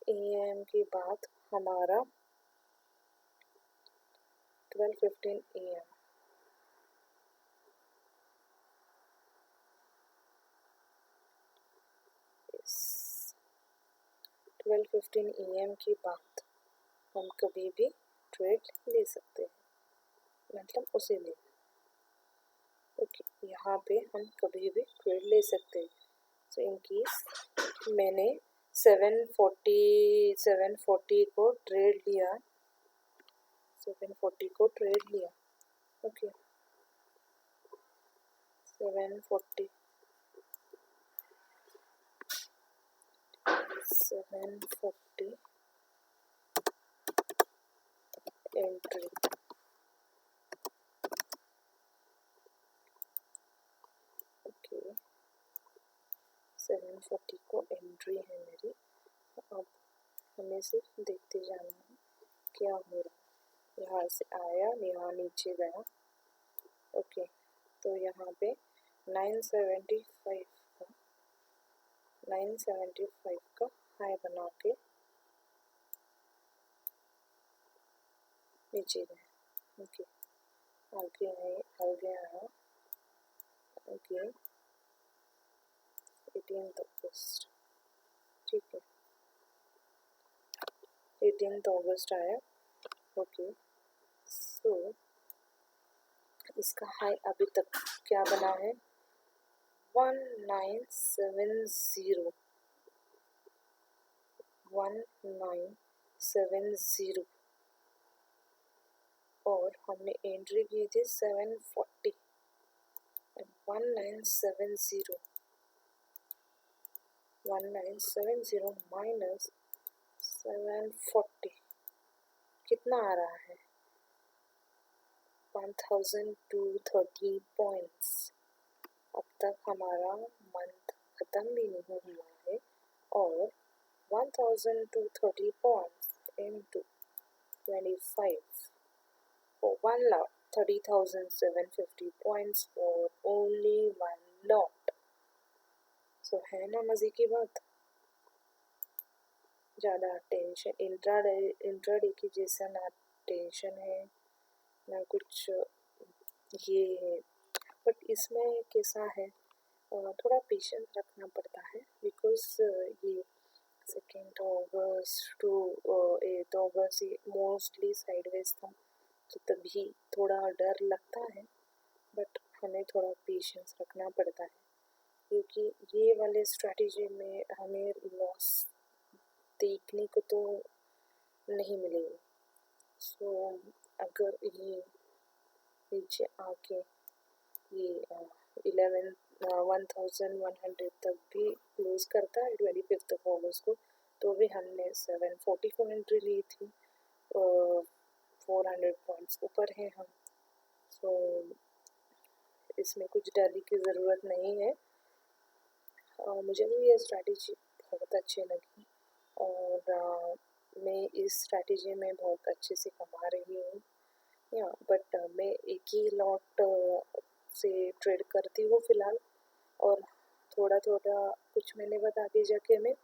AM के बाद हमारा 12:15 AM 12:15 AM के बाद हम कभी भी ट्रेड ले सकते हैं, मतलब उसी दिन। ओके, यहाँ पे हम कभी भी ट्रेड ले सकते हैं। सो इन केस मैंने 740 को ट्रेड लिया, 740 को ट्रेड लिया। Okay, 740 entry. ओके, 740 को एंट्री है मेरी। अब हमें सिर्फ देखते जाना है क्या हो रहा है। यहाँ से आया, यहाँ नीचे गया। ओके, तो यहाँ पे 975 का हाई बना के नीचे गया। ओके, आगे आया। ओके, 18th अगस्त, ठीक है, 18th अगस्त आया। ओके, सो इसका हाई अभी तक क्या बना है, 1970 और हमने एंट्री की थी 740। 1970 माइनस 740 कितना आ रहा है, 1230 पॉइंट्स। अब तक हमारा मंथ खत्म भी नहीं हुआ है और 1230 points into 25 for 1,30,750 points for only one lot। सो है ना मजे की बात। ज़्यादा टेंशन इंट्राडे की जैसा ना टेंशन है ना कुछ ये है। बट इसमें कैसा है, थोड़ा पेशेंस रखना पड़ता है, बिकॉज ये 2 अगस्त टू 8 अगस्त ये मोस्टली साइडवेज था, तो तभी थोड़ा डर लगता है। बट हमें थोड़ा पेशेंस रखना पड़ता है, क्योंकि ये वाले स्ट्रैटेजी में हमें लॉस देखने को तो नहीं मिलेगी। सो अगर ये नीचे आके ये 1100 तक भी क्लोज करता है 25 अगस्त को, तो भी हमने 740 को एंट्री ली थी, 400 पॉइंट्स ऊपर हैं हम। सो इसमें कुछ डरने की ज़रूरत नहीं है। मुझे भी ये स्ट्रैटेजी बहुत अच्छी लगी और मैं इस स्ट्रैटेजी में बहुत अच्छे से कमा रही हूँ। या बट मैं एक ही लॉट से ट्रेड करती हूँ फ़िलहाल, और थोड़ा थोड़ा कुछ महीने बाद आगे जाके मैं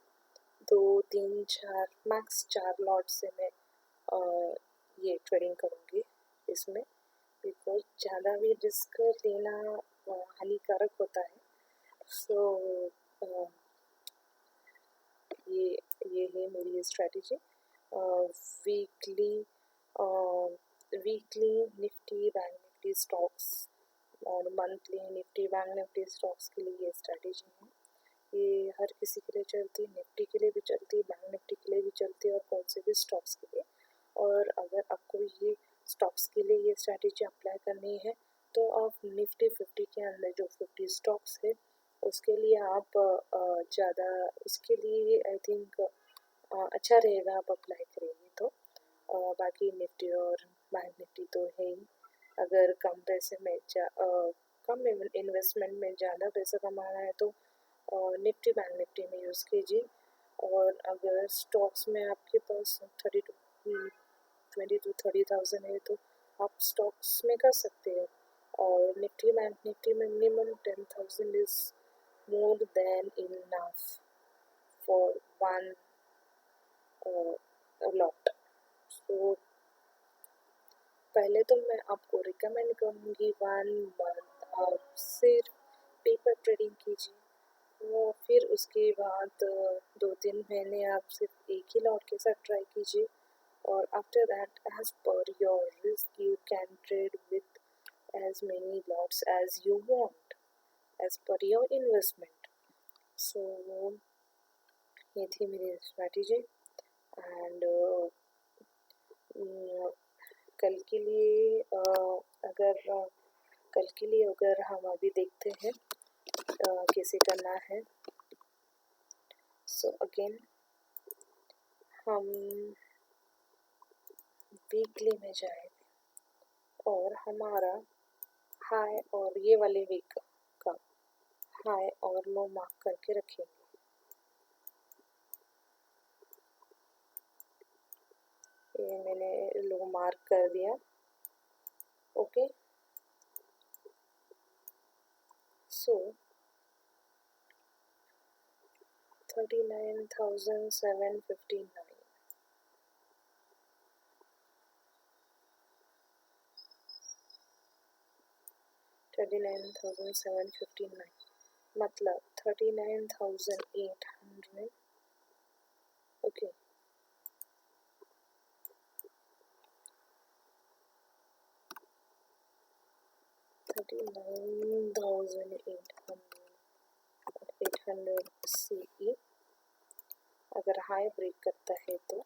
2 3 4 मैक्स 4 लॉट से मैं ये ट्रेडिंग करूँगी इसमें, बिकॉज ज़्यादा भी रिस्क लेना हानिकारक होता है। सो ये है मेरी strategy. Weekly Nifty bank Nifty stocks और monthly Nifty bank Nifty stocks के लिए ये स्ट्रैटेजी है। ये हर किसी के लिए चलती है, निफ्टी के लिए भी चलती है, बैंक निफ्टी के लिए भी चलती है और कौन से भी स्टॉक्स के लिए। और अगर आपको ये स्टॉक्स के लिए ये स्ट्रैटेजी अप्लाई करनी है, तो आप निफ्टी 50 के अंदर जो 50 स्टॉक्स है उसके लिए आप ज़्यादा उसके लिए आई थिंक अच्छा रहेगा आप अप्लाई करेंगे तो। बाकी निफ्टी और बैंक निफ्टी तो है ही। अगर कम पैसे में कम इन्वेस्टमेंट में ज़्यादा पैसा कमाना है तो निफ्टी बैंक निफ्टी में यूज़ कीजिए। और अगर स्टॉक्स में आपके पास 20 to 30,000 है तो आप स्टॉक्स में कर सकते हैं। और निफ्टी बैंक निफ्टी में minimum 10,000 is more than enough for one lot। So पहले तो मैं आपको रिकमेंड करूँगी 1 month आप सिर्फ पेपर ट्रेडिंग कीजिए, वो फिर उसके बाद 2-3 महीने आप सिर्फ एक ही लॉट के साथ ट्राई कीजिए, और after that as per your risk you can trade with as many lots as you want as per your investment. So ये थी मेरी स्ट्रैटेजी। एंड कल के लिए अगर हम अभी देखते हैं कैसे करना है। सो अगेन हम वीकली में जाएंगे और हमारा हाई और ये वाले वीक का हाई और लो मार्क करके रखेंगे। ये मैंने लो मार्क कर दिया। ओके, सो 39,759 39,759 मतलब 39,800। ओके, 39,800 CE अगर हाई ब्रेक करता है तो,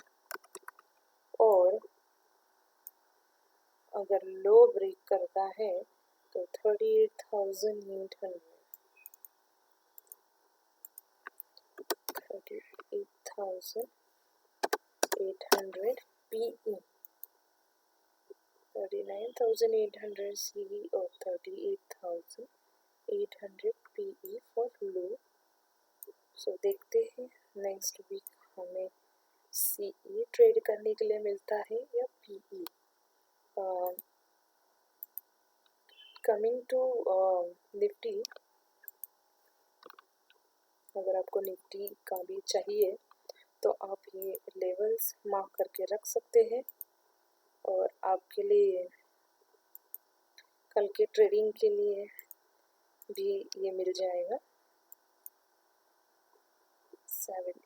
और अगर लो ब्रेक करता है तो 38,800 PE, 39,800 CE और 38,800 PE फॉर लो। सो देखते हैं नेक्स्ट वीक हमें CE ट्रेड करने के लिए मिलता है या PE। कमिंग टू निफ्टी, अगर आपको निफ्टी का भी चाहिए तो आप ये लेवल्स मार्क करके रख सकते हैं, और आपके लिए कल के ट्रेडिंग के लिए भी ये मिल जाएगा।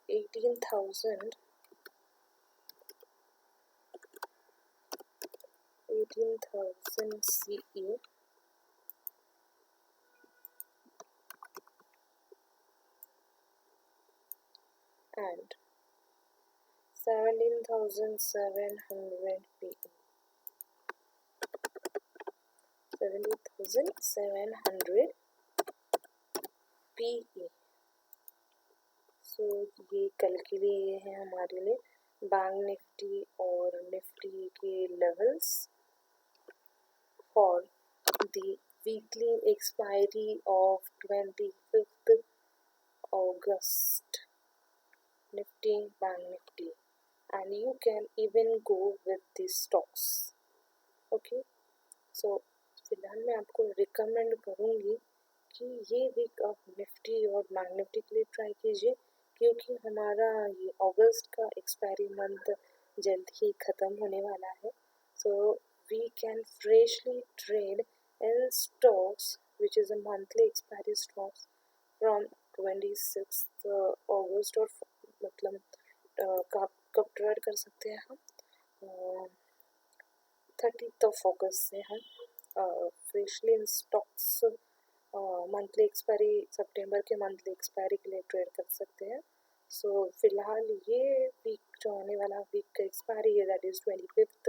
18,000 CE and 17,700 PE, 17,700 PE। सो ये कल के लिए है हमारे लिए बैंक निफ्टी और निफ्टी के levels for the weekly expiry of 25th August Nifty, Bank Nifty, and you can even go with the stocks. Okay, so फिलहाल मैं आपको रिकमेंड करूँगी कि ये वीक आप निफ्टी और बैंक निफ्टी के लिए ट्राई कीजिए, क्योंकि हमारा ये अगस्त का एक्सपायरी मंथ जल्द ही ख़त्म होने वाला है। So we can freshly trade in stocks which is a monthly expiry stocks from 26th August, और मतलब कब ट्रेड कर सकते हैं हम 30th August से हम फ्रेशली इन स्टॉक्स मंथली एक्सपायरी सितंबर के मंथली एक्सपायरी के लिए ट्रेड कर सकते हैं। सो फिलहाल ये वीक जो आने वाला वीक का एक्सपायरी है दैट इज़ 25th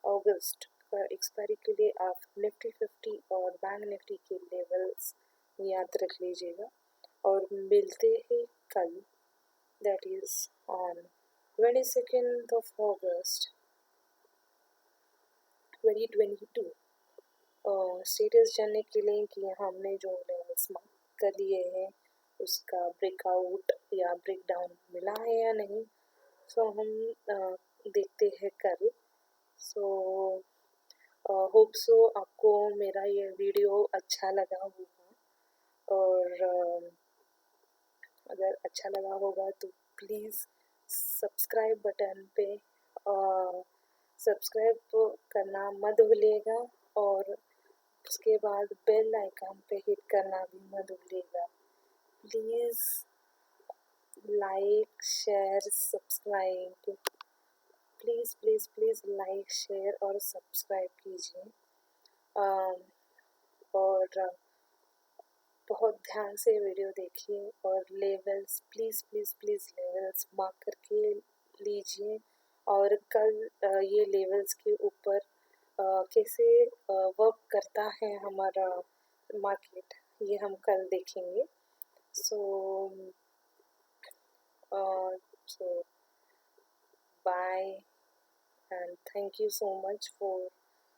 August का एक्सपायरी के लिए आप निफ्टी 50 और बैंक निफ्टी के लेवल्स याद रख लीजिएगा, और मिलते हैं कल that is on 22nd August 2022 status जानने के लिए कि हमने जो लेवल्स मार्क कर लिए हैं उसका ब्रेकआउट या ब्रेकडाउन मिला है या नहीं। सो हम देखते हैं कल। सो होप सो आपको मेरा ये वीडियो अच्छा लगा होगा, और अगर अच्छा लगा होगा तो प्लीज़ सब्सक्राइब बटन पे सब्सक्राइब करना मत भूलिएगा, और उसके बाद बेल आइकन पे हिट करना भी मत भूलिएगा। Please like share subscribe, please please please like share और सब्सक्राइब कीजिए। और बहुत ध्यान से वीडियो देखिए और levels please please please levels mark करके लीजिए। और कल ये लेवल्स के ऊपर कैसे वर्क करता है हमारा मार्केट, ये हम कल देखेंगे। सो bye, and thank you so much for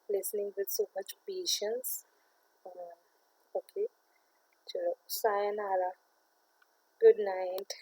listening with so much patience. Okay, chalo, sayonara. Good night.